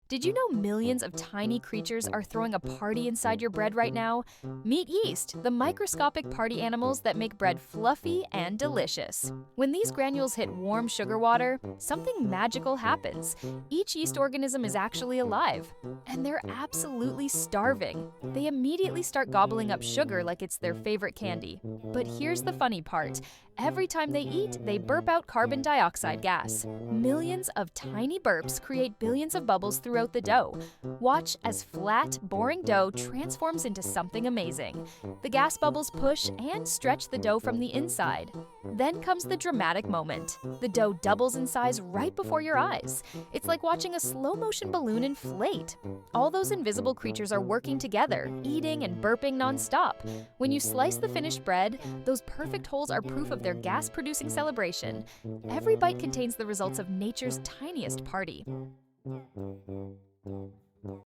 Did you know millions of tiny creatures are throwing a party inside your bread right now? Meet yeast, the microscopic party animals that make bread fluffy and delicious. When these granules hit warm sugar water, something magical happens. Each yeast organism is actually alive, and they're absolutely starving. They immediately start gobbling up sugar like it's their favorite candy. But here's the funny part. Every time they eat, they burp out carbon dioxide gas. Millions of tiny burps create billions of bubbles throughout the dough. Watch as flat, boring dough transforms into something amazing. The gas bubbles push and stretch the dough from the inside. Then comes the dramatic moment. The dough doubles in size right before your eyes. It's like watching a slow-motion balloon inflate. All those invisible creatures are working together, eating and burping nonstop. When you slice the finished bread, those perfect holes are proof of their gas-producing celebration. Every bite contains the results of nature's tiniest party.